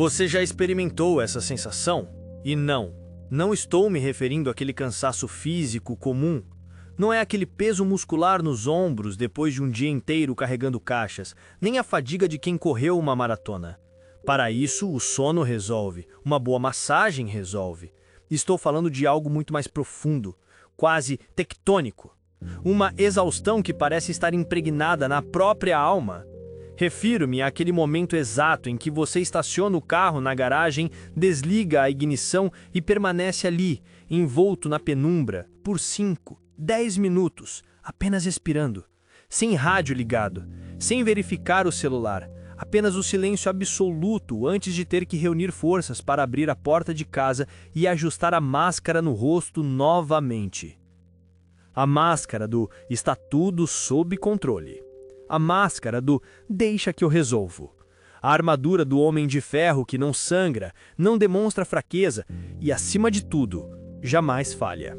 Você já experimentou essa sensação? E não estou me referindo àquele cansaço físico comum. Não é aquele peso muscular nos ombros depois de um dia inteiro carregando caixas, nem a fadiga de quem correu uma maratona. Para isso, o sono resolve, uma boa massagem resolve. Estou falando de algo muito mais profundo, quase tectônico. Uma exaustão que parece estar impregnada na própria alma. Refiro-me àquele momento exato em que você estaciona o carro na garagem, desliga a ignição e permanece ali, envolto na penumbra, por 5, 10 minutos, apenas respirando, sem rádio ligado, sem verificar o celular, apenas o silêncio absoluto antes de ter que reunir forças para abrir a porta de casa e ajustar a máscara no rosto novamente. A máscara do "está tudo sob controle". A máscara do "deixa que eu resolvo". A armadura do homem de ferro que não sangra, não demonstra fraqueza e, acima de tudo, jamais falha.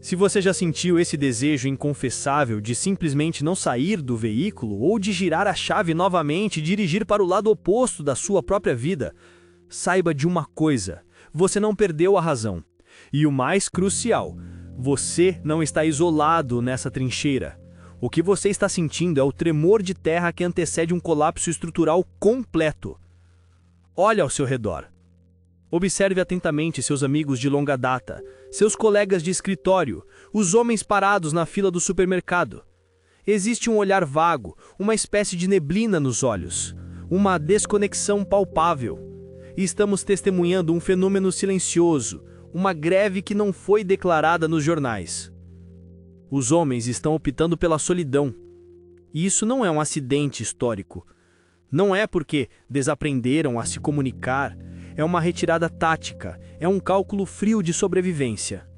Se você já sentiu esse desejo inconfessável de simplesmente não sair do veículo ou de girar a chave novamente e dirigir para o lado oposto da sua própria vida, saiba de uma coisa: você não perdeu a razão. E o mais crucial, você não está isolado nessa trincheira. O que você está sentindo é o tremor de terra que antecede um colapso estrutural completo. Olhe ao seu redor. Observe atentamente seus amigos de longa data, seus colegas de escritório, os homens parados na fila do supermercado. Existe um olhar vago, uma espécie de neblina nos olhos, uma desconexão palpável. E estamos testemunhando um fenômeno silencioso, uma greve que não foi declarada nos jornais. Os homens estão optando pela solidão. E isso não é um acidente histórico. Não é porque desaprenderam a se comunicar. É uma retirada tática, é um cálculo frio de sobrevivência.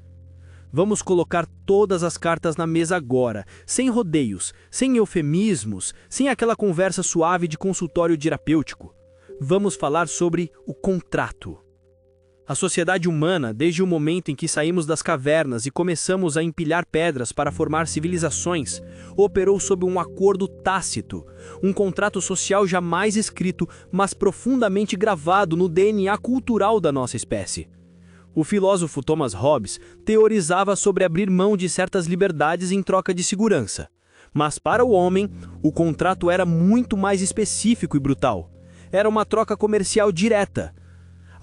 Vamos colocar todas as cartas na mesa agora, sem rodeios, sem eufemismos, sem aquela conversa suave de consultório terapêutico. Vamos falar sobre o contrato. A sociedade humana, desde o momento em que saímos das cavernas e começamos a empilhar pedras para formar civilizações, operou sob um acordo tácito, um contrato social jamais escrito, mas profundamente gravado no DNA cultural da nossa espécie. O filósofo Thomas Hobbes teorizava sobre abrir mão de certas liberdades em troca de segurança. Mas para o homem, o contrato era muito mais específico e brutal. Era uma troca comercial direta.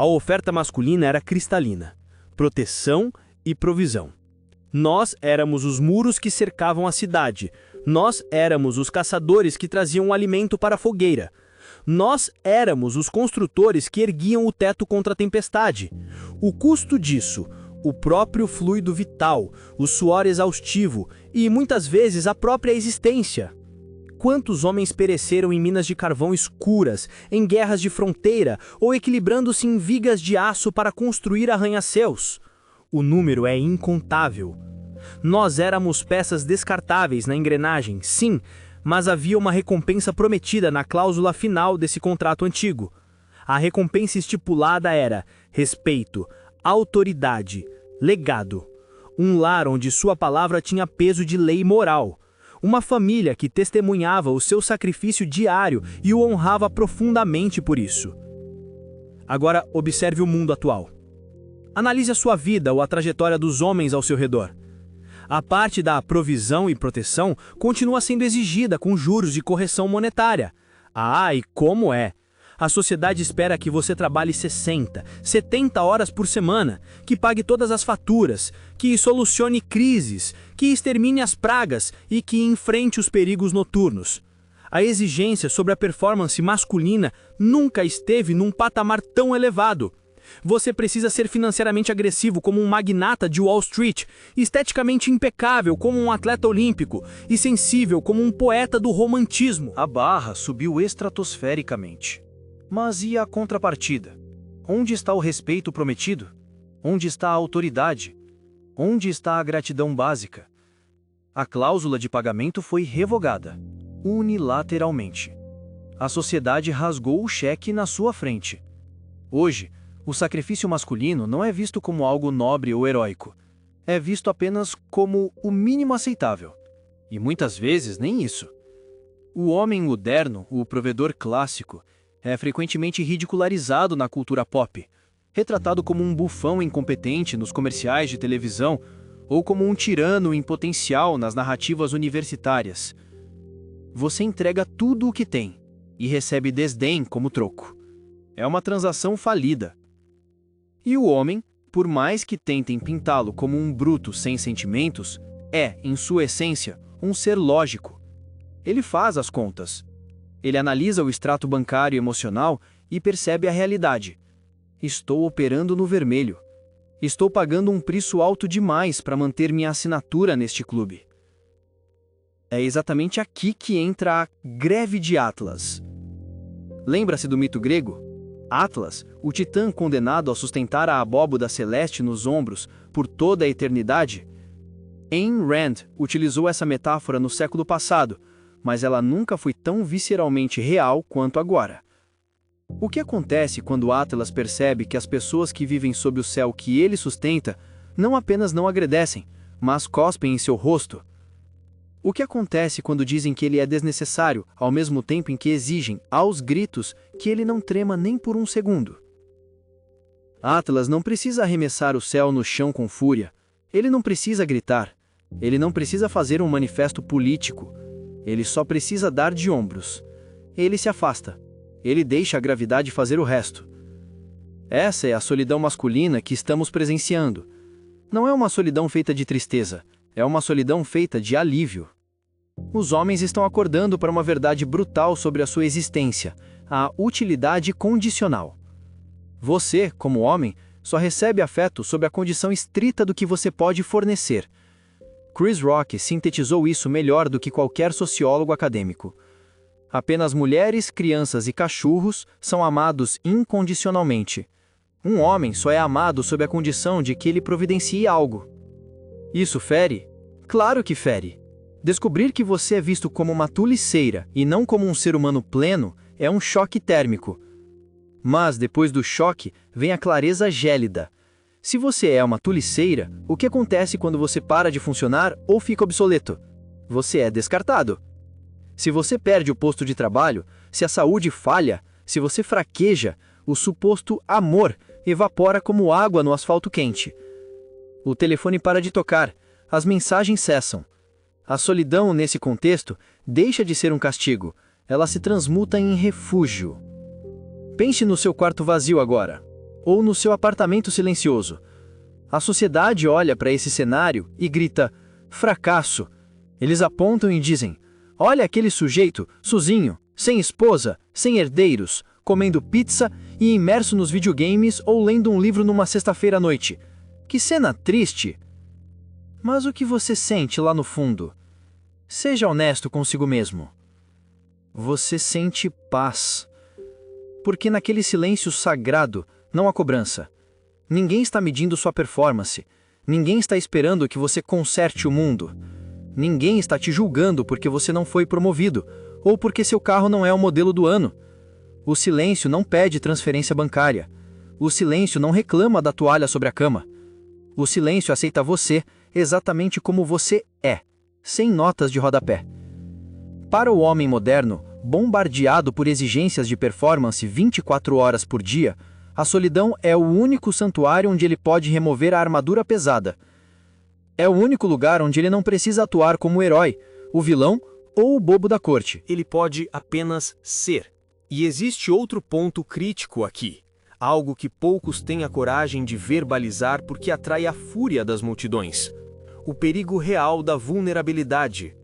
A oferta masculina era cristalina: proteção e provisão. Nós éramos os muros que cercavam a cidade. Nós éramos os caçadores que traziam o alimento para a fogueira. Nós éramos os construtores que erguiam o teto contra a tempestade. O custo disso, o próprio fluido vital, o suor exaustivo e, muitas vezes, a própria existência. Quantos homens pereceram em minas de carvão escuras, em guerras de fronteira ou equilibrando-se em vigas de aço para construir arranha-céus? O número é incontável. Nós éramos peças descartáveis na engrenagem, sim, mas havia uma recompensa prometida na cláusula final desse contrato antigo. A recompensa estipulada era respeito, autoridade, legado. Um lar onde sua palavra tinha peso de lei moral. Uma família que testemunhava o seu sacrifício diário e o honrava profundamente por isso. Agora observe o mundo atual. Analise a sua vida ou a trajetória dos homens ao seu redor. A parte da provisão e proteção continua sendo exigida com juros e correção monetária. Ah, e como é! A sociedade espera que você trabalhe 60, 70 horas por semana, que pague todas as faturas, que solucione crises, que extermine as pragas e que enfrente os perigos noturnos. A exigência sobre a performance masculina nunca esteve num patamar tão elevado. Você precisa ser financeiramente agressivo como um magnata de Wall Street, esteticamente impecável como um atleta olímpico e sensível como um poeta do romantismo. A barra subiu estratosfericamente. Mas e a contrapartida? Onde está o respeito prometido? Onde está a autoridade? Onde está a gratidão básica? A cláusula de pagamento foi revogada, unilateralmente. A sociedade rasgou o cheque na sua frente. Hoje, o sacrifício masculino não é visto como algo nobre ou heróico. É visto apenas como o mínimo aceitável. E muitas vezes nem isso. O homem moderno, o provedor clássico, É frequentemente ridicularizado na cultura pop, retratado como um bufão incompetente nos comerciais de televisão ou como um tirano em potencial nas narrativas universitárias. Você entrega tudo o que tem e recebe desdém como troco. É uma transação falida. E o homem, por mais que tentem pintá-lo como um bruto sem sentimentos, é, em sua essência, um ser lógico. Ele faz as contas. Ele analisa o extrato bancário e emocional e percebe a realidade. Estou operando no vermelho. Estou pagando um preço alto demais para manter minha assinatura neste clube. É exatamente aqui que entra a greve de Atlas. Lembra-se do mito grego? Atlas, o titã condenado a sustentar a abóboda celeste nos ombros por toda a eternidade? Ayn Rand utilizou essa metáfora no século passado, mas ela nunca foi tão visceralmente real quanto agora. O que acontece quando Atlas percebe que as pessoas que vivem sob o céu que ele sustenta não apenas não agradecem, mas cospem em seu rosto? O que acontece quando dizem que ele é desnecessário, ao mesmo tempo em que exigem, aos gritos, que ele não trema nem por um segundo? Atlas não precisa arremessar o céu no chão com fúria. Ele não precisa gritar. Ele não precisa fazer um manifesto político. Ele só precisa dar de ombros. Ele se afasta. Ele deixa a gravidade fazer o resto. Essa é a solidão masculina que estamos presenciando. Não é uma solidão feita de tristeza, é uma solidão feita de alívio. Os homens estão acordando para uma verdade brutal sobre a sua existência, a utilidade condicional. Você, como homem, só recebe afeto sob a condição estrita do que você pode fornecer. Chris Rock sintetizou isso melhor do que qualquer sociólogo acadêmico. Apenas mulheres, crianças e cachorros são amados incondicionalmente. Um homem só é amado sob a condição de que ele providencie algo. Isso fere? Claro que fere. Descobrir que você é visto como uma tuliceira e não como um ser humano pleno é um choque térmico. Mas depois do choque vem a clareza gélida. Se você é uma tuliceira, o que acontece quando você para de funcionar ou fica obsoleto? Você é descartado. Se você perde o posto de trabalho, se a saúde falha, se você fraqueja, o suposto amor evapora como água no asfalto quente. O telefone para de tocar, as mensagens cessam. A solidão, nesse contexto, deixa de ser um castigo, ela se transmuta em refúgio. Pense no seu quarto vazio agora, ou no seu apartamento silencioso. A sociedade olha para esse cenário e grita, fracasso. Eles apontam e dizem, olha aquele sujeito, sozinho, sem esposa, sem herdeiros, comendo pizza e imerso nos videogames ou lendo um livro numa sexta-feira à noite. Que cena triste! Mas o que você sente lá no fundo? Seja honesto consigo mesmo. Você sente paz. Porque naquele silêncio sagrado não há cobrança. Ninguém está medindo sua performance. Ninguém está esperando que você conserte o mundo. Ninguém está te julgando porque você não foi promovido, ou porque seu carro não é o modelo do ano. O silêncio não pede transferência bancária. O silêncio não reclama da toalha sobre a cama. O silêncio aceita você exatamente como você é, sem notas de rodapé. Para o homem moderno, bombardeado por exigências de performance 24 horas por dia, a solidão é o único santuário onde ele pode remover a armadura pesada. É o único lugar onde ele não precisa atuar como o herói, o vilão ou o bobo da corte. Ele pode apenas ser. E existe outro ponto crítico aqui. Algo que poucos têm a coragem de verbalizar porque atrai a fúria das multidões. O perigo real da vulnerabilidade.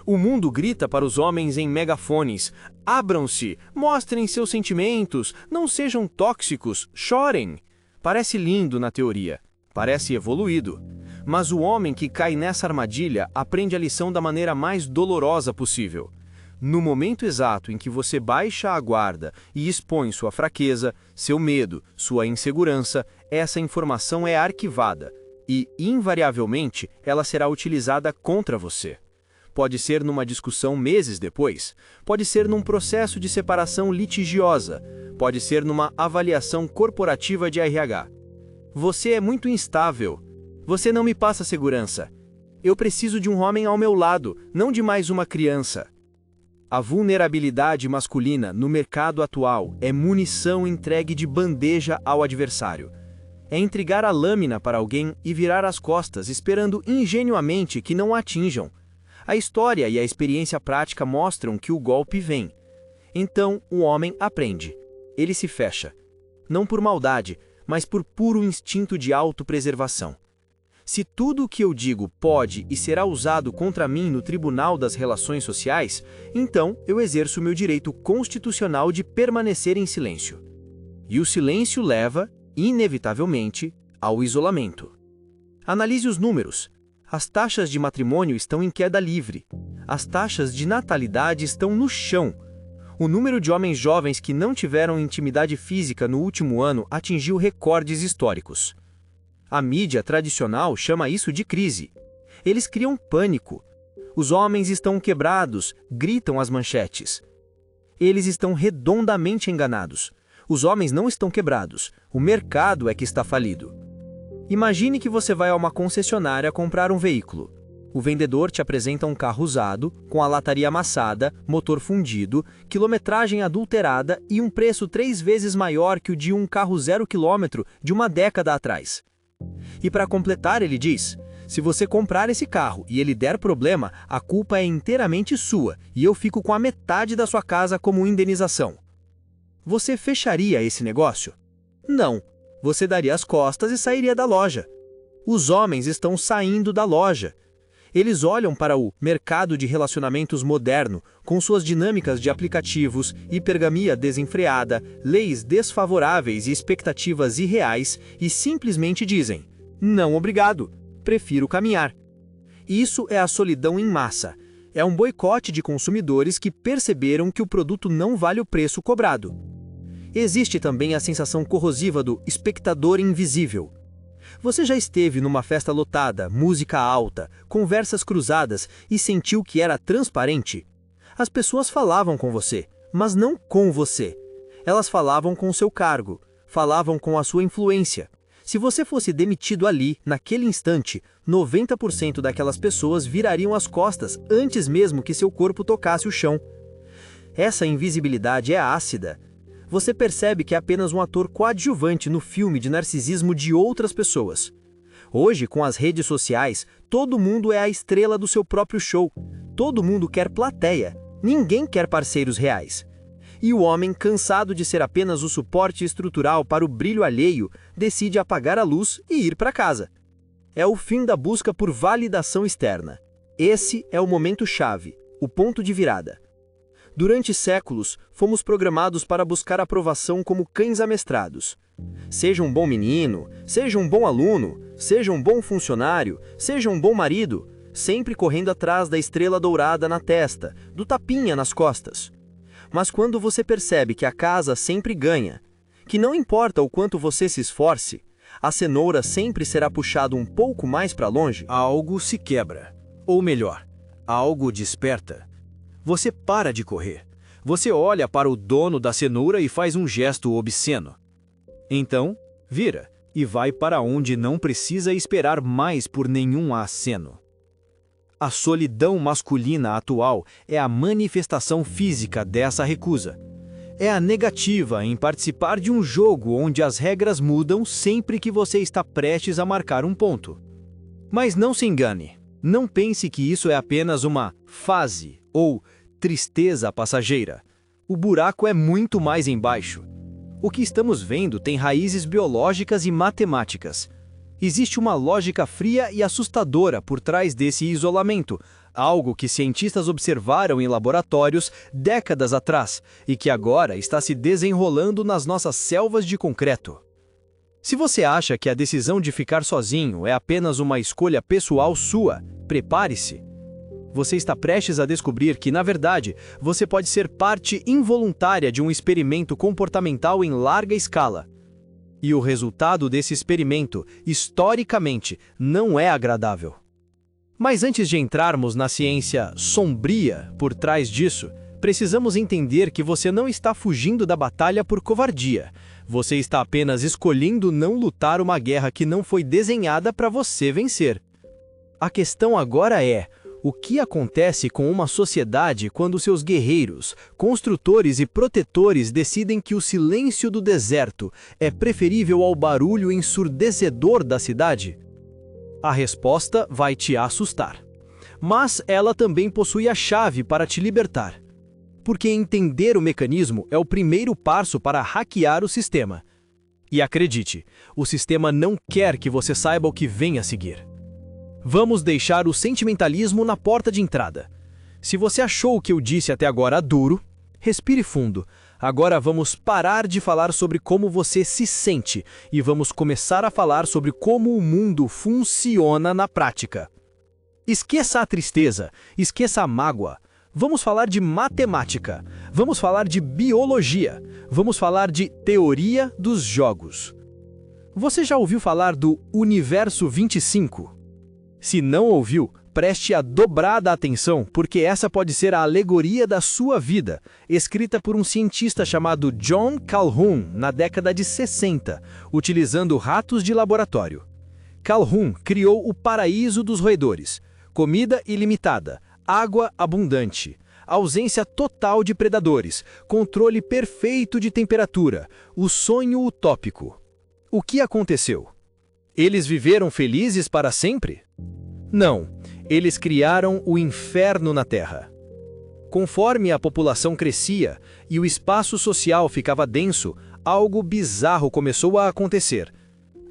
O mundo grita para os homens em megafones: abram-se, mostrem seus sentimentos, não sejam tóxicos, chorem. Parece lindo na teoria, parece evoluído. Mas o homem que cai nessa armadilha aprende a lição da maneira mais dolorosa possível. No momento exato em que você baixa a guarda e expõe sua fraqueza, seu medo, sua insegurança, essa informação é arquivada e, invariavelmente, ela será utilizada contra você. Pode ser numa discussão meses depois, pode ser num processo de separação litigiosa, pode ser numa avaliação corporativa de RH. Você é muito instável. Você não me passa segurança. Eu preciso de um homem ao meu lado, não de mais uma criança. A vulnerabilidade masculina no mercado atual é munição entregue de bandeja ao adversário. É entregar a lâmina para alguém e virar as costas esperando ingenuamente que não a atinjam. A história e a experiência prática mostram que o golpe vem. Então o homem aprende. Ele se fecha. Não por maldade, mas por puro instinto de autopreservação. Se tudo o que eu digo pode e será usado contra mim no Tribunal das Relações Sociais, então eu exerço meu direito constitucional de permanecer em silêncio. E o silêncio leva, inevitavelmente, ao isolamento. Analise os números. As taxas de matrimônio estão em queda livre. As taxas de natalidade estão no chão. O número de homens jovens que não tiveram intimidade física no último ano atingiu recordes históricos. A mídia tradicional chama isso de crise. Eles criam pânico. Os homens estão quebrados, gritam as manchetes. Eles estão redondamente enganados. Os homens não estão quebrados, o mercado é que está falido. Imagine que você vai a uma concessionária comprar um veículo. O vendedor te apresenta um carro usado, com a lataria amassada, motor fundido, quilometragem adulterada e um preço 3 vezes maior que o de um carro 0 km de uma década atrás. E para completar, ele diz: se você comprar esse carro e ele der problema, a culpa é inteiramente sua e eu fico com a metade da sua casa como indenização. Você fecharia esse negócio? Não. Você daria as costas e sairia da loja. Os homens estão saindo da loja. Eles olham para o mercado de relacionamentos moderno, com suas dinâmicas de aplicativos, hipergamia desenfreada, leis desfavoráveis e expectativas irreais, e simplesmente dizem: não obrigado, prefiro caminhar. Isso é a solidão em massa. É um boicote de consumidores que perceberam que o produto não vale o preço cobrado. Existe também a sensação corrosiva do espectador invisível. Você já esteve numa festa lotada, música alta, conversas cruzadas e sentiu que era transparente? As pessoas falavam com você, mas não com você. Elas falavam com seu cargo, falavam com a sua influência. Se você fosse demitido ali, naquele instante, 90% daquelas pessoas virariam as costas antes mesmo que seu corpo tocasse o chão. Essa invisibilidade é ácida. Você percebe que é apenas um ator coadjuvante no filme de narcisismo de outras pessoas. Hoje, com as redes sociais, todo mundo é a estrela do seu próprio show. Todo mundo quer plateia. Ninguém quer parceiros reais. E o homem, cansado de ser apenas o suporte estrutural para o brilho alheio, decide apagar a luz e ir para casa. É o fim da busca por validação externa. Esse é o momento-chave, o ponto de virada. Durante séculos, fomos programados para buscar aprovação como cães amestrados. Seja um bom menino, seja um bom aluno, seja um bom funcionário, seja um bom marido, sempre correndo atrás da estrela dourada na testa, do tapinha nas costas. Mas quando você percebe que a casa sempre ganha, que não importa o quanto você se esforce, a cenoura sempre será puxada um pouco mais para longe, algo se quebra. Ou melhor, algo desperta. Você para de correr. Você olha para o dono da cenoura e faz um gesto obsceno. Então, vira e vai para onde não precisa esperar mais por nenhum aceno. A solidão masculina atual é a manifestação física dessa recusa. É a negativa em participar de um jogo onde as regras mudam sempre que você está prestes a marcar um ponto. Mas não se engane, não pense que isso é apenas uma fase ou tristeza passageira. O buraco é muito mais embaixo. O que estamos vendo tem raízes biológicas e matemáticas. Existe uma lógica fria e assustadora por trás desse isolamento, algo que cientistas observaram em laboratórios décadas atrás e que agora está se desenrolando nas nossas selvas de concreto. Se você acha que a decisão de ficar sozinho é apenas uma escolha pessoal sua, prepare-se. Você está prestes a descobrir que, na verdade, você pode ser parte involuntária de um experimento comportamental em larga escala. E o resultado desse experimento, historicamente, não é agradável. Mas antes de entrarmos na ciência sombria por trás disso, precisamos entender que você não está fugindo da batalha por covardia. Você está apenas escolhendo não lutar uma guerra que não foi desenhada para você vencer. A questão agora é: O que acontece com uma sociedade quando seus guerreiros, construtores e protetores decidem que o silêncio do deserto é preferível ao barulho ensurdecedor da cidade? A resposta vai te assustar. Mas ela também possui a chave para te libertar. Porque entender o mecanismo é o primeiro passo para hackear o sistema. E acredite, o sistema não quer que você saiba o que vem a seguir. Vamos deixar o sentimentalismo na porta de entrada. Se você achou o que eu disse até agora duro, respire fundo. Agora vamos parar de falar sobre como você se sente e vamos começar a falar sobre como o mundo funciona na prática. Esqueça a tristeza, esqueça a mágoa. Vamos falar de matemática, vamos falar de biologia, vamos falar de teoria dos jogos. Você já ouviu falar do Universo 25? Se não ouviu, preste a dobrada atenção, porque essa pode ser a alegoria da sua vida, escrita por um cientista chamado John Calhoun na década de 60, utilizando ratos de laboratório. Calhoun criou o paraíso dos roedores: comida ilimitada, água abundante, ausência total de predadores, controle perfeito de temperatura, o sonho utópico. O que aconteceu? Eles viveram felizes para sempre? Não, eles criaram o inferno na Terra. Conforme a população crescia e o espaço social ficava denso, algo bizarro começou a acontecer.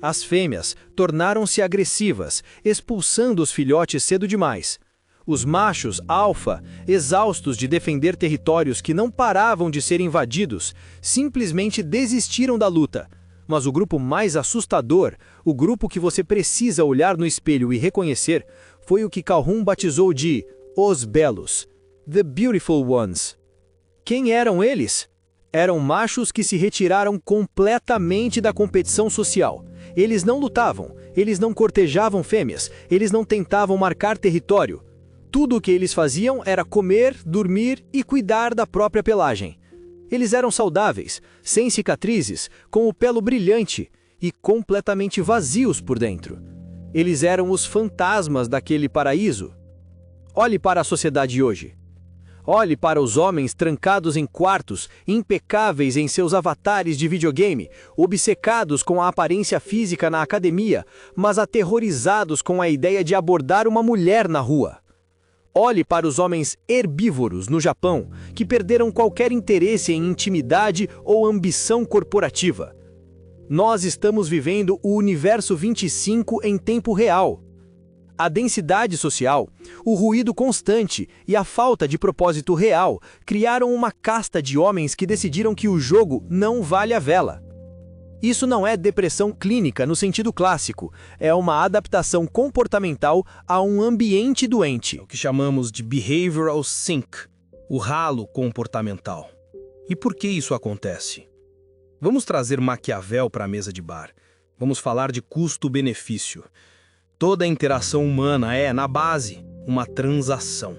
As fêmeas tornaram-se agressivas, expulsando os filhotes cedo demais. Os machos alfa, exaustos de defender territórios que não paravam de ser invadidos, simplesmente desistiram da luta. Mas o grupo mais assustador, o grupo que você precisa olhar no espelho e reconhecer, foi o que Calhoun batizou de Os Belos, The Beautiful Ones. Quem eram eles? Eram machos que se retiraram completamente da competição social. Eles não lutavam, eles não cortejavam fêmeas, eles não tentavam marcar território. Tudo o que eles faziam era comer, dormir e cuidar da própria pelagem. Eles eram saudáveis, sem cicatrizes, com o pelo brilhante e completamente vazios por dentro. Eles eram os fantasmas daquele paraíso. Olhe para a sociedade hoje. Olhe para os homens trancados em quartos, impecáveis em seus avatares de videogame, obcecados com a aparência física na academia, mas aterrorizados com a ideia de abordar uma mulher na rua. Olhe para os homens herbívoros no Japão, que perderam qualquer interesse em intimidade ou ambição corporativa. Nós estamos vivendo o Universo 25 em tempo real. A densidade social, o ruído constante e a falta de propósito real criaram uma casta de homens que decidiram que o jogo não vale a vela. Isso não é depressão clínica no sentido clássico, é uma adaptação comportamental a um ambiente doente. É o que chamamos de behavioral sink, o ralo comportamental. E por que isso acontece? Vamos trazer Maquiavel para a mesa de bar. Vamos falar de custo-benefício. Toda a interação humana é, na base, uma transação.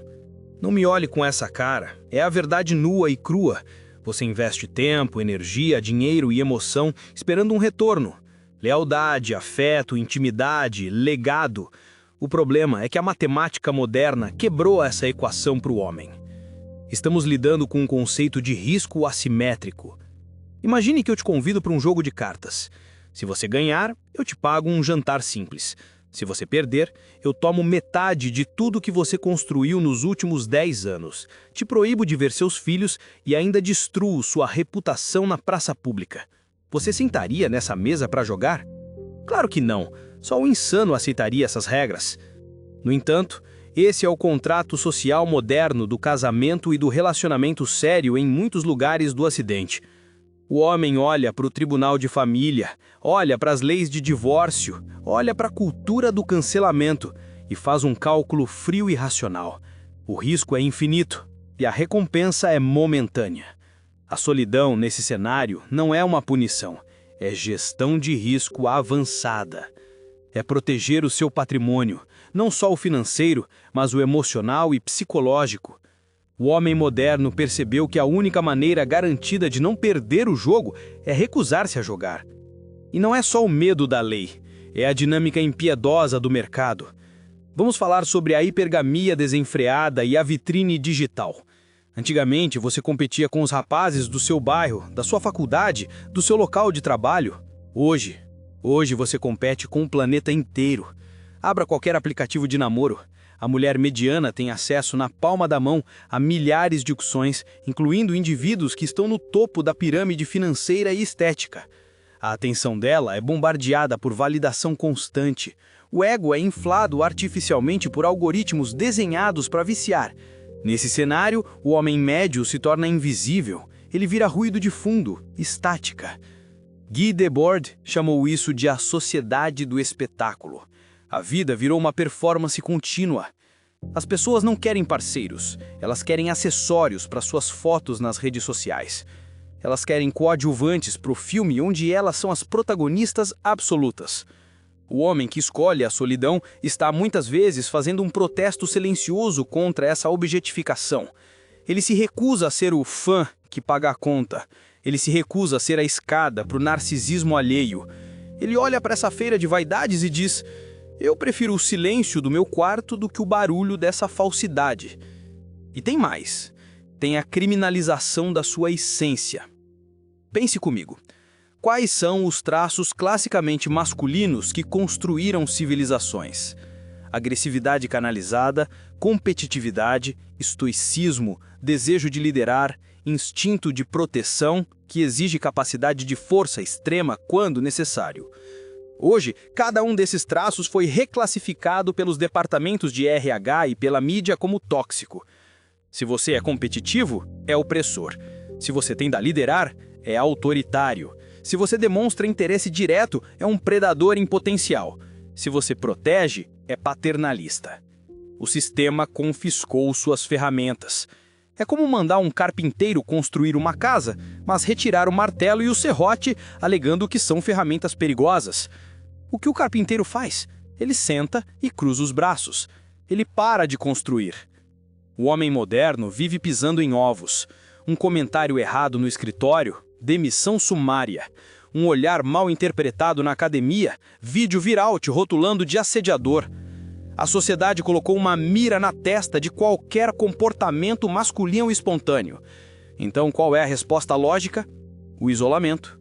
Não me olhe com essa cara, é a verdade nua e crua. Você investe tempo, energia, dinheiro e emoção esperando um retorno. Lealdade, afeto, intimidade, legado. O problema é que a matemática moderna quebrou essa equação para o homem. Estamos lidando com um conceito de risco assimétrico. Imagine que eu te convido para um jogo de cartas. Se você ganhar, eu te pago um jantar simples. Se você perder, eu tomo metade de tudo que você construiu nos últimos 10 anos. Te proíbo de ver seus filhos e ainda destruo sua reputação na praça pública. Você sentaria nessa mesa para jogar? Claro que não. Só um insano aceitaria essas regras. No entanto, esse é o contrato social moderno do casamento e do relacionamento sério em muitos lugares do Ocidente. O homem olha para o tribunal de família, olha para as leis de divórcio, olha para a cultura do cancelamento e faz um cálculo frio e racional. O risco é infinito e a recompensa é momentânea. A solidão nesse cenário não é uma punição, é gestão de risco avançada. É proteger o seu patrimônio, não só o financeiro, mas o emocional e psicológico. O homem moderno percebeu que a única maneira garantida de não perder o jogo é recusar-se a jogar. E não é só o medo da lei, é a dinâmica impiedosa do mercado. Vamos falar sobre a hipergamia desenfreada e a vitrine digital. Antigamente, você competia com os rapazes do seu bairro, da sua faculdade, do seu local de trabalho. Hoje você compete com o planeta inteiro. Abra qualquer aplicativo de namoro. A mulher mediana tem acesso na palma da mão a milhares de opções, incluindo indivíduos que estão no topo da pirâmide financeira e estética. A atenção dela é bombardeada por validação constante. O ego é inflado artificialmente por algoritmos desenhados para viciar. Nesse cenário, o homem médio se torna invisível. Ele vira ruído de fundo, estática. Guy Debord chamou isso de a sociedade do espetáculo. A vida virou uma performance contínua. As pessoas não querem parceiros, elas querem acessórios para suas fotos nas redes sociais. Elas querem coadjuvantes para o filme onde elas são as protagonistas absolutas. O homem que escolhe a solidão está muitas vezes fazendo um protesto silencioso contra essa objetificação. Ele se recusa a ser o fã que paga a conta. Ele se recusa a ser a escada para o narcisismo alheio. Ele olha para essa feira de vaidades e diz: eu prefiro o silêncio do meu quarto do que o barulho dessa falsidade. E tem mais. Tem a criminalização da sua essência. Pense comigo. Quais são os traços classicamente masculinos que construíram civilizações? Agressividade canalizada, competitividade, estoicismo, desejo de liderar, instinto de proteção, que exige capacidade de força extrema quando necessário. Hoje, cada um desses traços foi reclassificado pelos departamentos de RH e pela mídia como tóxico. Se você é competitivo, é opressor. Se você tenta liderar, é autoritário. Se você demonstra interesse direto, é um predador em potencial. Se você protege, é paternalista. O sistema confiscou suas ferramentas. É como mandar um carpinteiro construir uma casa, mas retirar o martelo e o serrote, alegando que são ferramentas perigosas. O que o carpinteiro faz? Ele senta e cruza os braços. Ele para de construir. O homem moderno vive pisando em ovos. Um comentário errado no escritório, demissão sumária. Um olhar mal interpretado na academia, vídeo viral te rotulando de assediador. A sociedade colocou uma mira na testa de qualquer comportamento masculino espontâneo. Então, qual é a resposta lógica? O isolamento.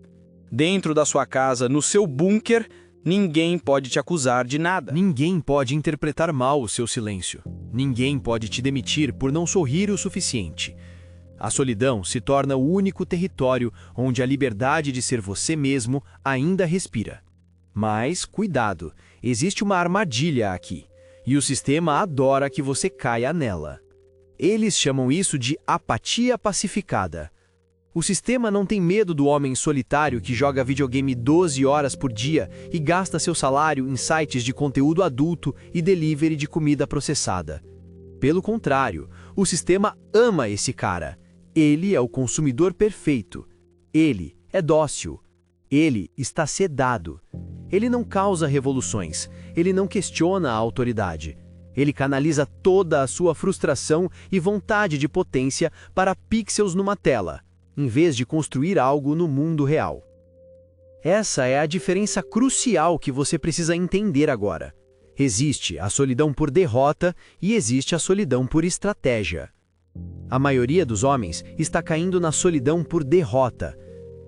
Dentro da sua casa, no seu bunker, ninguém pode te acusar de nada. Ninguém pode interpretar mal o seu silêncio. Ninguém pode te demitir por não sorrir o suficiente. A solidão se torna o único território onde a liberdade de ser você mesmo ainda respira. Mas, cuidado, existe uma armadilha aqui, e o sistema adora que você caia nela. Eles chamam isso de apatia pacificada. O sistema não tem medo do homem solitário que joga videogame 12 horas por dia e gasta seu salário em sites de conteúdo adulto e delivery de comida processada. Pelo contrário, o sistema ama esse cara. Ele é o consumidor perfeito. Ele é dócil. Ele está sedado. Ele não causa revoluções. Ele não questiona a autoridade. Ele canaliza toda a sua frustração e vontade de potência para pixels numa tela, em vez de construir algo no mundo real. Essa é a diferença crucial que você precisa entender agora. Existe a solidão por derrota e existe a solidão por estratégia. A maioria dos homens está caindo na solidão por derrota.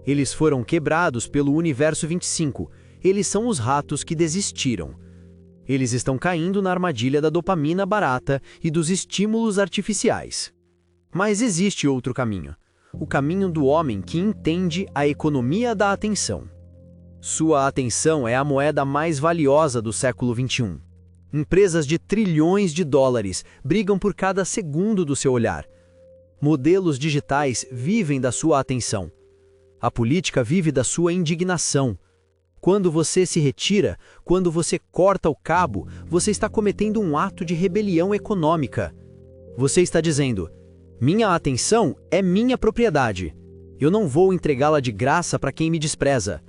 Eles foram quebrados pelo Universo 25. Eles são os ratos que desistiram. Eles estão caindo na armadilha da dopamina barata e dos estímulos artificiais. Mas existe outro caminho. O caminho do homem que entende a economia da atenção. Sua atenção é a moeda mais valiosa do século 21. Empresas de trilhões de dólares brigam por cada segundo do seu olhar. Modelos digitais vivem da sua atenção. A política vive da sua indignação. Quando você se retira, quando você corta o cabo, você está cometendo um ato de rebelião econômica. Você está dizendo: minha atenção é minha propriedade. Eu não vou entregá-la de graça para quem me despreza.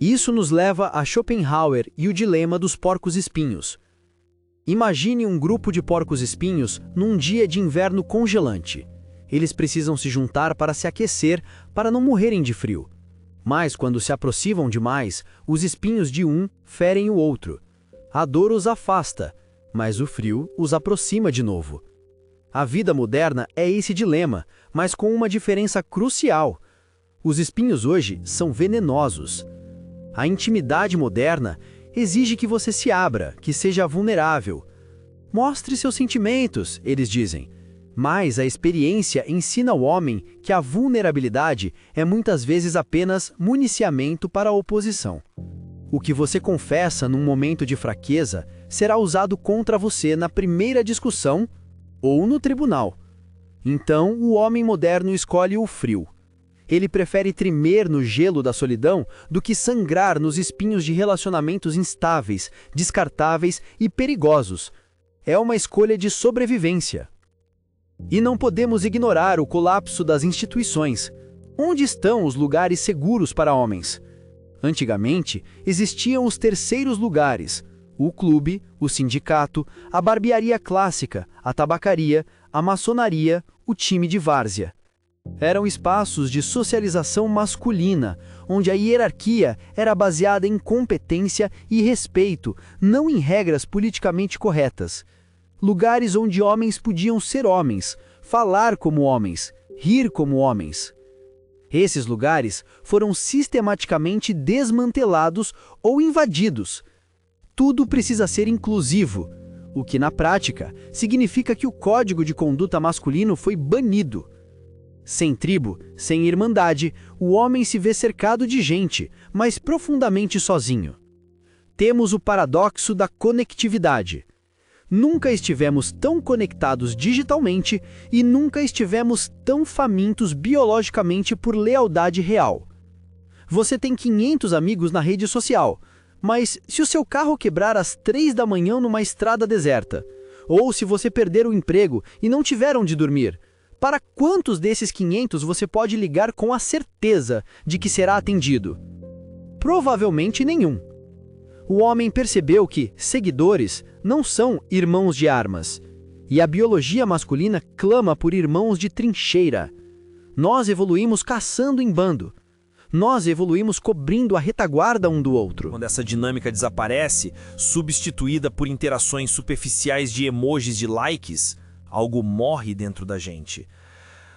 Isso nos leva a Schopenhauer e o dilema dos porcos-espinhos. Imagine um grupo de porcos-espinhos num dia de inverno congelante. Eles precisam se juntar para se aquecer, para não morrerem de frio. Mas quando se aproximam demais, os espinhos de um ferem o outro. A dor os afasta. mas o frio os aproxima de novo. A vida moderna é esse dilema, mas com uma diferença crucial. Os espinhos hoje são venenosos. A intimidade moderna exige que você se abra, que seja vulnerável. Mostre seus sentimentos, eles dizem. Mas a experiência ensina ao homem que a vulnerabilidade é muitas vezes apenas municiamento para a oposição. O que você confessa num momento de fraqueza será usado contra você na primeira discussão ou no tribunal. Então, o homem moderno escolhe o frio. Ele prefere tremer no gelo da solidão do que sangrar nos espinhos de relacionamentos instáveis, descartáveis e perigosos. É uma escolha de sobrevivência. E não podemos ignorar o colapso das instituições. Onde estão os lugares seguros para homens? Antigamente, existiam os terceiros lugares: o clube, o sindicato, a barbearia clássica, a tabacaria, a maçonaria, o time de várzea. Eram espaços de socialização masculina, onde a hierarquia era baseada em competência e respeito, não em regras politicamente corretas. Lugares onde homens podiam ser homens, falar como homens, rir como homens. Esses lugares foram sistematicamente desmantelados ou invadidos. Tudo precisa ser inclusivo, o que na prática significa que o código de conduta masculino foi banido. Sem tribo, sem irmandade, o homem se vê cercado de gente, mas profundamente sozinho. Temos o paradoxo da conectividade. Nunca estivemos tão conectados digitalmente e nunca estivemos tão famintos biologicamente por lealdade real. Você tem 500 amigos na rede social, mas se o seu carro quebrar às 3 da manhã numa estrada deserta, ou se você perder o emprego e não tiver onde dormir, para quantos desses 500 você pode ligar com a certeza de que será atendido? Provavelmente nenhum. O homem percebeu que seguidores não são irmãos de armas, e a biologia masculina clama por irmãos de trincheira. Nós evoluímos caçando em bando. Nós evoluímos cobrindo a retaguarda um do outro. Quando essa dinâmica desaparece, substituída por interações superficiais de emojis de likes, algo morre dentro da gente.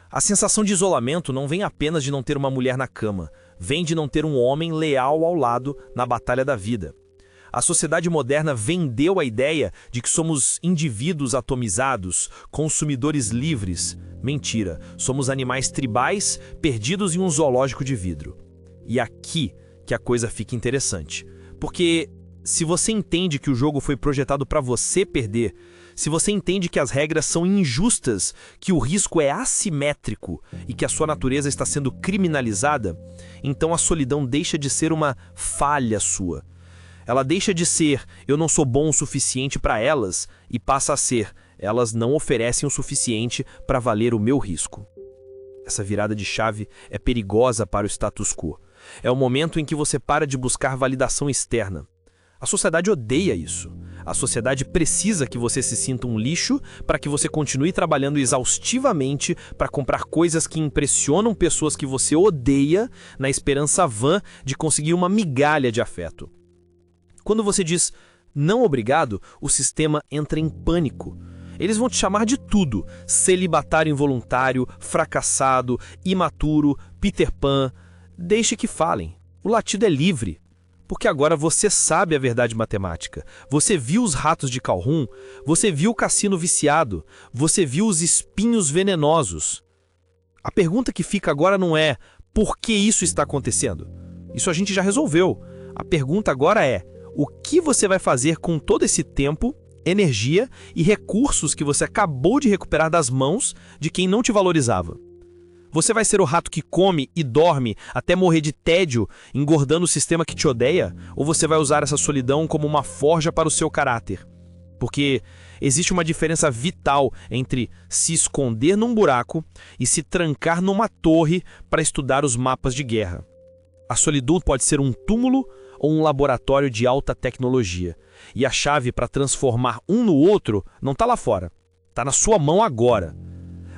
A sensação de isolamento não vem apenas de não ter uma mulher na cama, vem de não ter um homem leal ao lado na batalha da vida. A sociedade moderna vendeu a ideia de que somos indivíduos atomizados, consumidores livres. Mentira, somos animais tribais perdidos em um zoológico de vidro. E aqui que a coisa fica interessante. Porque se você entende que o jogo foi projetado para você perder, se você entende que as regras são injustas, que o risco é assimétrico e que a sua natureza está sendo criminalizada, então a solidão deixa de ser uma falha sua. Ela deixa de ser eu não sou bom o suficiente para elas e passa a ser elas não oferecem o suficiente para valer o meu risco. Essa virada de chave é perigosa para o status quo. É o momento em que você para de buscar validação externa. A sociedade odeia isso. A sociedade precisa que você se sinta um lixo para que você continue trabalhando exaustivamente para comprar coisas que impressionam pessoas que você odeia na esperança vã de conseguir uma migalha de afeto. Quando você diz não obrigado, o sistema entra em pânico. Eles vão te chamar de tudo: celibatário involuntário, fracassado, imaturo, Peter Pan. Deixe que falem. O latido é livre. Porque agora você sabe a verdade matemática. Você viu os ratos de Calhoun, você viu o cassino viciado, você viu os espinhos venenosos. A pergunta que fica agora não é por que isso está acontecendo? Isso a gente já resolveu. A pergunta agora é: o que você vai fazer com todo esse tempo, energia e recursos que você acabou de recuperar das mãos de quem não te valorizava? Você vai ser o rato que come e dorme até morrer de tédio, engordando o sistema que te odeia? Ou você vai usar essa solidão como uma forja para o seu caráter? Porque existe uma diferença vital entre se esconder num buraco e se trancar numa torre para estudar os mapas de guerra. A solidão pode ser um túmulo ou um laboratório de alta tecnologia. E a chave para transformar um no outro não está lá fora. Está na sua mão agora.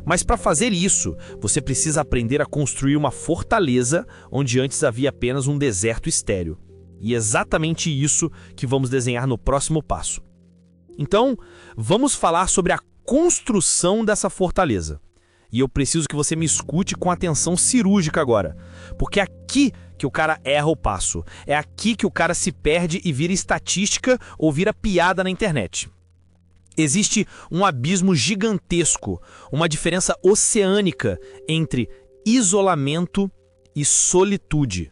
Mas para fazer isso, você precisa aprender a construir uma fortaleza onde antes havia apenas um deserto estéril. E é exatamente isso que vamos desenhar no próximo passo. Então, vamos falar sobre a construção dessa fortaleza. E eu preciso que você me escute com atenção cirúrgica agora, porque é aqui que o cara erra o passo. É aqui que o cara se perde e vira estatística ou vira piada na internet. Existe um abismo gigantesco, uma diferença oceânica entre isolamento e solitude.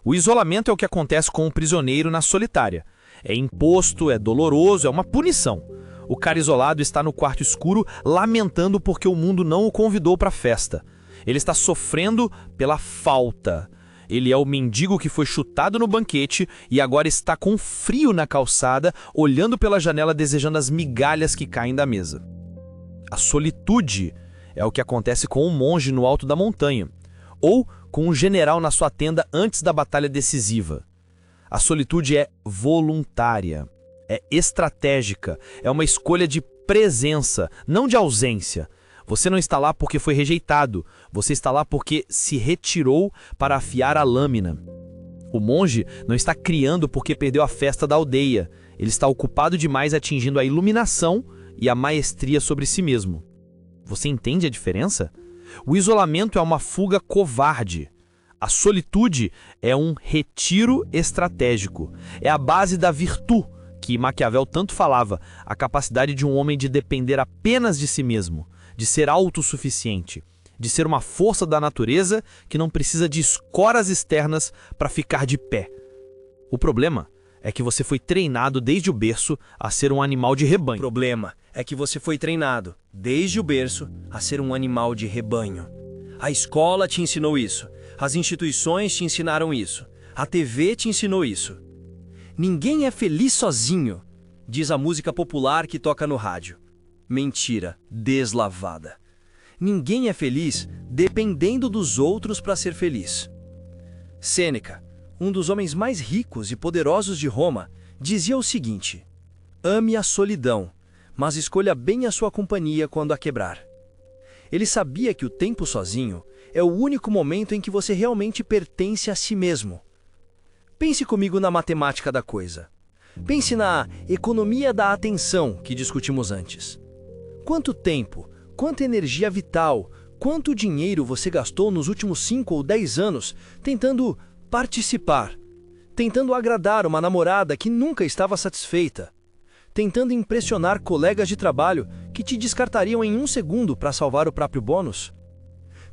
O isolamento é o que acontece com o prisioneiro na solitária. É imposto, é doloroso, é uma punição. O cara isolado está no quarto escuro lamentando porque o mundo não o convidou para a festa. Ele está sofrendo pela falta. Ele é o mendigo que foi chutado no banquete e agora está com frio na calçada, olhando pela janela desejando as migalhas que caem da mesa. A solitude é o que acontece com um monge no alto da montanha, ou com um general na sua tenda antes da batalha decisiva. A solitude é voluntária, é estratégica, é uma escolha de presença, não de ausência. Você não está lá porque foi rejeitado, você está lá porque se retirou para afiar a lâmina. O monge não está criando porque perdeu a festa da aldeia, ele está ocupado demais atingindo a iluminação e a maestria sobre si mesmo. Você entende a diferença? O isolamento é uma fuga covarde. A solitude é um retiro estratégico. É a base da virtude que Maquiavel tanto falava, a capacidade de um homem de depender apenas de si mesmo, de ser autossuficiente, de ser uma força da natureza que não precisa de escoras externas para ficar de pé. O problema é que você foi treinado desde o berço a ser um animal de rebanho. O problema é que você foi treinado desde o berço a ser um animal de rebanho. A escola te ensinou isso, as instituições te ensinaram isso, a TV te ensinou isso. Ninguém é feliz sozinho, diz a música popular que toca no rádio. Mentira deslavada. Ninguém é feliz dependendo dos outros para ser feliz. Sêneca, um dos homens mais ricos e poderosos de Roma, dizia o seguinte: ame a solidão, mas escolha bem a sua companhia quando a quebrar. Ele sabia que o tempo sozinho é o único momento em que você realmente pertence a si mesmo. Pense comigo na matemática da coisa. Pense na economia da atenção que discutimos antes. Quanto tempo, quanta energia vital, quanto dinheiro você gastou nos últimos 5 ou 10 anos tentando participar, tentando agradar uma namorada que nunca estava satisfeita, tentando impressionar colegas de trabalho que te descartariam em 1 segundo para salvar o próprio bônus,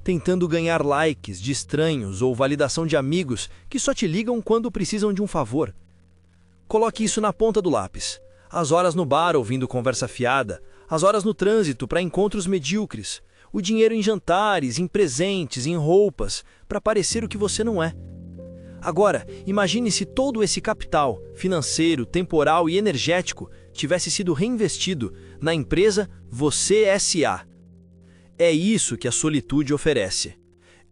tentando ganhar likes de estranhos ou validação de amigos que só te ligam quando precisam de um favor. Coloque isso na ponta do lápis. As horas no bar ouvindo conversa fiada, as horas no trânsito para encontros medíocres, o dinheiro em jantares, em presentes, em roupas, para parecer o que você não é. Agora, imagine se todo esse capital, financeiro, temporal e energético, tivesse sido reinvestido na empresa Você S.A. É isso que a solitude oferece.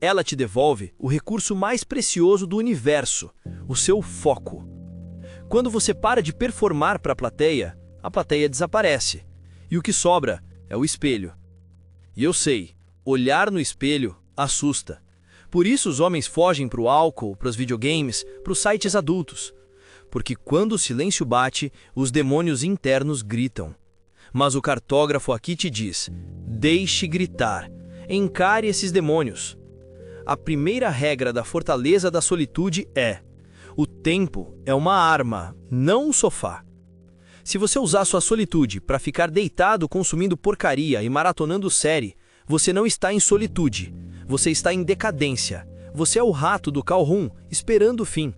Ela te devolve o recurso mais precioso do universo, o seu foco. Quando você para de performar para a plateia desaparece. E o que sobra é o espelho. E eu sei, olhar no espelho assusta. Por isso os homens fogem para o álcool, para os videogames, para os sites adultos. Porque quando o silêncio bate, os demônios internos gritam. Mas o cartógrafo aqui te diz: deixe gritar, encare esses demônios. A primeira regra da fortaleza da solitude é: o tempo é uma arma, não um sofá. Se você usar sua solitude para ficar deitado consumindo porcaria e maratonando série, você não está em solitude, você está em decadência. Você é o rato do Calhoun esperando o fim.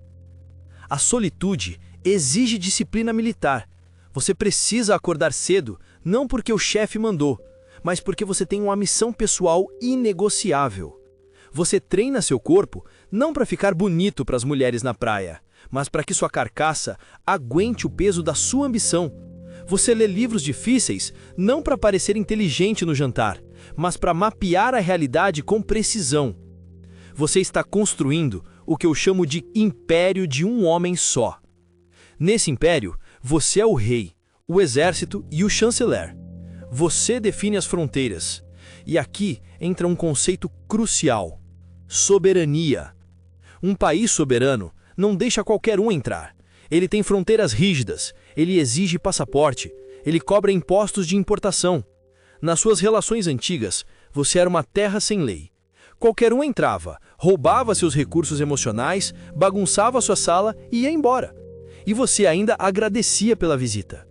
A solitude exige disciplina militar. Você precisa acordar cedo, não porque o chefe mandou, mas porque você tem uma missão pessoal inegociável. Você treina seu corpo não para ficar bonito para as mulheres na praia, mas para que sua carcaça aguente o peso da sua ambição. Você lê livros difíceis não para parecer inteligente no jantar, mas para mapear a realidade com precisão. Você está construindo o que eu chamo de império de um homem só. Nesse império, você é o rei, o exército e o chanceler. Você define as fronteiras. E aqui entra um conceito crucial: soberania. Um país soberano não deixa qualquer um entrar. Ele tem fronteiras rígidas, ele exige passaporte, Ele cobra impostos de importação. Nas suas relações antigas, você era uma terra sem lei. Qualquer um entrava, roubava seus recursos emocionais, bagunçava sua sala e ia embora. E você ainda agradecia pela visita.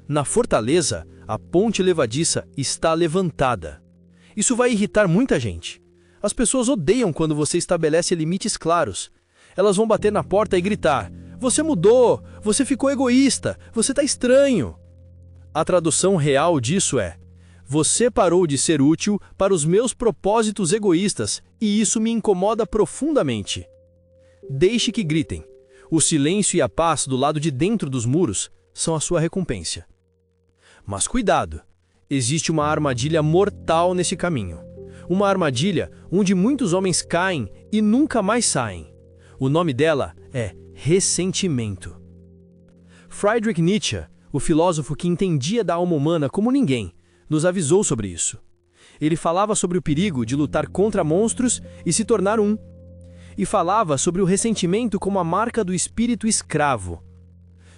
Na fortaleza, a ponte levadiça está levantada. Isso vai irritar muita gente. As pessoas odeiam quando você estabelece limites claros. Elas vão bater na porta e gritar: "Você mudou! Você ficou egoísta! Você está estranho!" A tradução real disso é: "Você parou de ser útil para os meus propósitos egoístas e isso me incomoda profundamente." Deixe que gritem. O silêncio e a paz do lado de dentro dos muros são a sua recompensa. Mas cuidado! Existe uma armadilha mortal nesse caminho. Uma armadilha onde muitos homens caem e nunca mais saem. O nome dela é ressentimento. Friedrich Nietzsche, o filósofo que entendia da alma humana como ninguém, nos avisou sobre isso. Ele falava sobre o perigo de lutar contra monstros e se tornar um. E falava sobre o ressentimento como a marca do espírito escravo.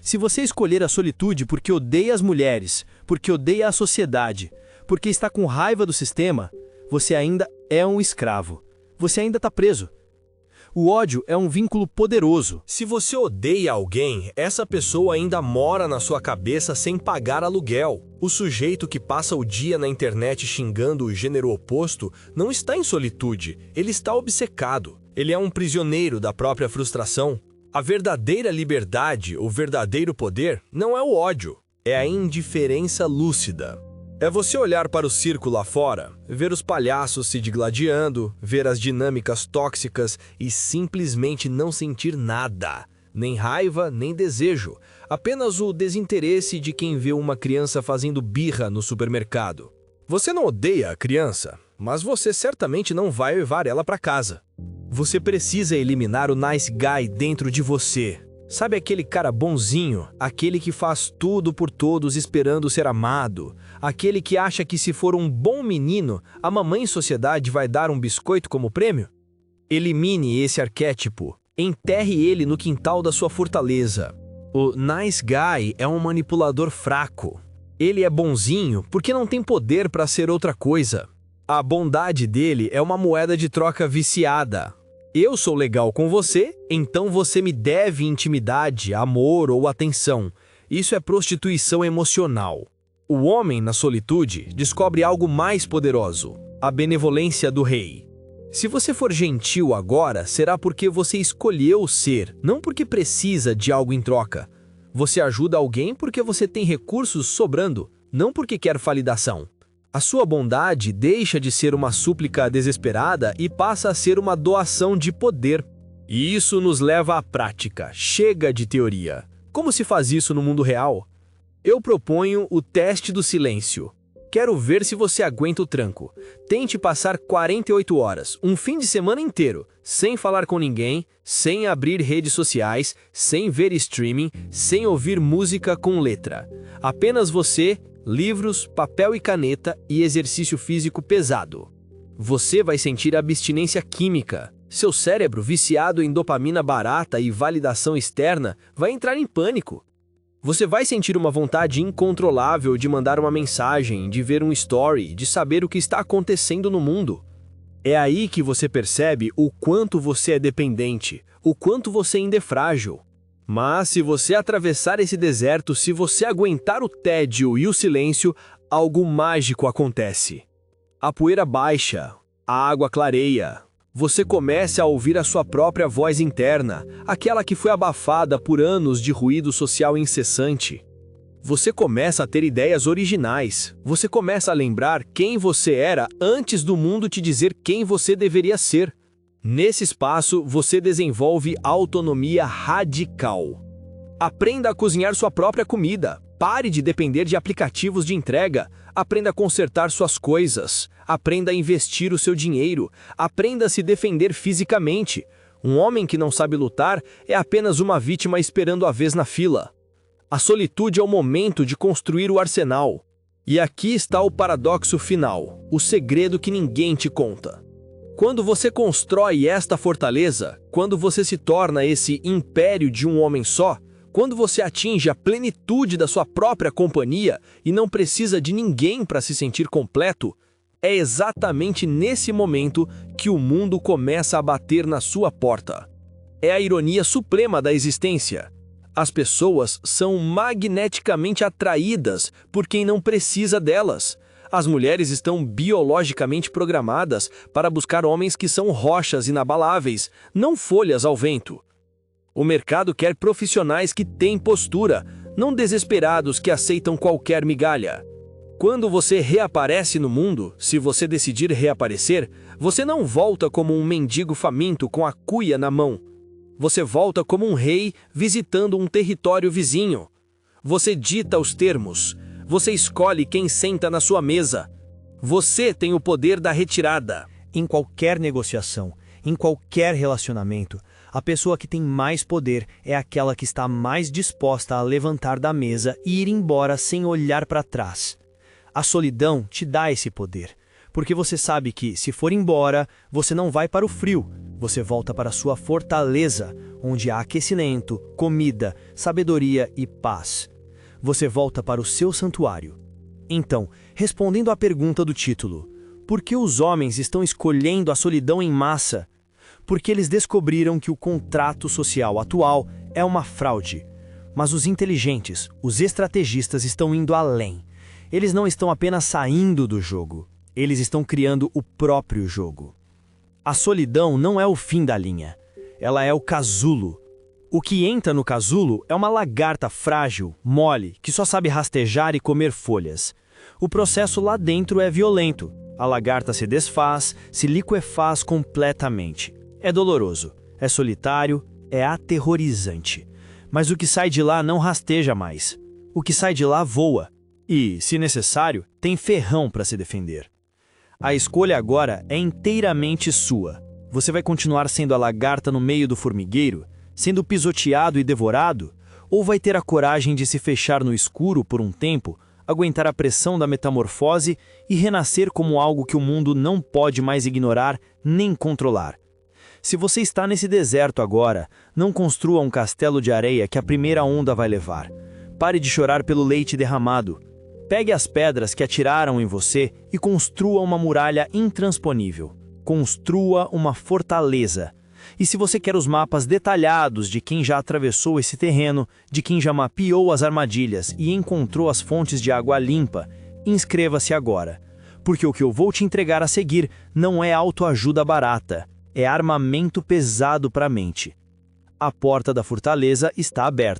Se você escolher a solitude porque odeia as mulheres, porque odeia a sociedade, porque está com raiva do sistema, você ainda é um escravo. Você ainda está preso. O ódio é um vínculo poderoso. Se você odeia alguém, essa pessoa ainda mora na sua cabeça sem pagar aluguel. O sujeito que passa o dia na internet xingando o gênero oposto não está em solitude, ele está obcecado. Ele é um prisioneiro da própria frustração. A verdadeira liberdade, o verdadeiro poder, não é o ódio, é a indiferença lúcida. É você olhar para o circo lá fora, ver os palhaços se digladiando, ver as dinâmicas tóxicas e simplesmente não sentir nada, nem raiva, nem desejo, apenas o desinteresse de quem vê uma criança fazendo birra no supermercado. Você não odeia a criança, mas você certamente não vai levar ela para casa. Você precisa eliminar o nice guy dentro de você. Sabe aquele cara bonzinho, aquele que faz tudo por todos esperando ser amado, aquele que acha que se for um bom menino, a mamãe sociedade vai dar um biscoito como prêmio? Elimine esse arquétipo, enterre ele no quintal da sua fortaleza. O nice guy é um manipulador fraco. Ele é bonzinho porque não tem poder para ser outra coisa. A bondade dele é uma moeda de troca viciada. Eu sou legal com você, então você me deve intimidade, amor ou atenção. Isso é prostituição emocional. O homem, na solitude, descobre algo mais poderoso: a benevolência do rei. Se você for gentil agora, será porque você escolheu ser, não porque precisa de algo em troca. Você ajuda alguém porque você tem recursos sobrando, não porque quer validação. A sua bondade deixa de ser uma súplica desesperada e passa a ser uma doação de poder. E isso nos leva à prática. Chega de teoria. Como se faz isso no mundo real? Eu proponho o teste do silêncio. Quero ver se você aguenta o tranco. Tente passar 48 horas, um fim de semana inteiro, sem falar com ninguém, sem abrir redes sociais, sem ver streaming, sem ouvir música com letra. Apenas você, livros, papel e caneta e exercício físico pesado. Você vai sentir abstinência química. Seu cérebro, viciado em dopamina barata e validação externa, vai entrar em pânico. Você vai sentir uma vontade incontrolável de mandar uma mensagem, de ver um story, de saber o que está acontecendo no mundo. É aí que você percebe o quanto você é dependente, o quanto você ainda é frágil. Mas se você atravessar esse deserto, se você aguentar o tédio e o silêncio, algo mágico acontece. A poeira baixa, a água clareia. Você começa a ouvir a sua própria voz interna, aquela que foi abafada por anos de ruído social incessante. Você começa a ter ideias originais. Você começa a lembrar quem você era antes do mundo te dizer quem você deveria ser. Nesse espaço, você desenvolve autonomia radical. Aprenda a cozinhar sua própria comida. Pare de depender de aplicativos de entrega. Aprenda a consertar suas coisas. Aprenda a investir o seu dinheiro. Aprenda a se defender fisicamente. Um homem que não sabe lutar é apenas uma vítima esperando a vez na fila. A solitude é o momento de construir o arsenal. E aqui está o paradoxo final, o segredo que ninguém te conta. Quando você constrói esta fortaleza, quando você se torna esse império de um homem só, Quando você atinge a plenitude da sua própria companhia e não precisa de ninguém para se sentir completo, é exatamente nesse momento que o mundo começa a bater na sua porta. É a ironia suprema da existência. As pessoas são magneticamente atraídas por quem não precisa delas. As mulheres estão biologicamente programadas para buscar homens que são rochas inabaláveis, não folhas ao vento. O mercado quer profissionais que têm postura, não desesperados que aceitam qualquer migalha. Quando você reaparece no mundo, se você decidir reaparecer, você não volta como um mendigo faminto com a cuia na mão. Você volta como um rei visitando um território vizinho. Você dita os termos. Você escolhe quem senta na sua mesa. Você tem o poder da retirada. Em qualquer negociação, em qualquer relacionamento, a pessoa que tem mais poder é aquela que está mais disposta a levantar da mesa e ir embora sem olhar para trás. A solidão te dá esse poder, porque você sabe que, se for embora, você não vai para o frio, você volta para a sua fortaleza, onde há aquecimento, comida, sabedoria e paz. Você volta para o seu santuário. Então, respondendo à pergunta do título, por que os homens estão escolhendo a solidão em massa? Porque eles descobriram que o contrato social atual é uma fraude. Mas os inteligentes, os estrategistas estão indo além. Eles não estão apenas saindo do jogo, eles estão criando o próprio jogo. A solidão não é o fim da linha, ela é o casulo. O que entra no casulo é uma lagarta frágil, mole, que só sabe rastejar e comer folhas. O processo lá dentro é violento. A lagarta se desfaz, se liquefaz completamente. É doloroso, é solitário, é aterrorizante. Mas o que sai de lá não rasteja mais. O que sai de lá voa. E, se necessário, tem ferrão para se defender. A escolha agora é inteiramente sua. Você vai continuar sendo a lagarta no meio do formigueiro, sendo pisoteado e devorado? Ou vai ter a coragem de se fechar no escuro por um tempo, aguentar a pressão da metamorfose e renascer como algo que o mundo não pode mais ignorar nem controlar? Se você está nesse deserto agora, não construa um castelo de areia que a primeira onda vai levar. Pare de chorar pelo leite derramado. Pegue as pedras que atiraram em você e construa uma muralha intransponível. Construa uma fortaleza. E se você quer os mapas detalhados de quem já atravessou esse terreno, de quem já mapeou as armadilhas e encontrou as fontes de água limpa, inscreva-se agora. Porque o que eu vou te entregar a seguir não é autoajuda barata, é armamento pesado para a mente. A porta da fortaleza está aberta.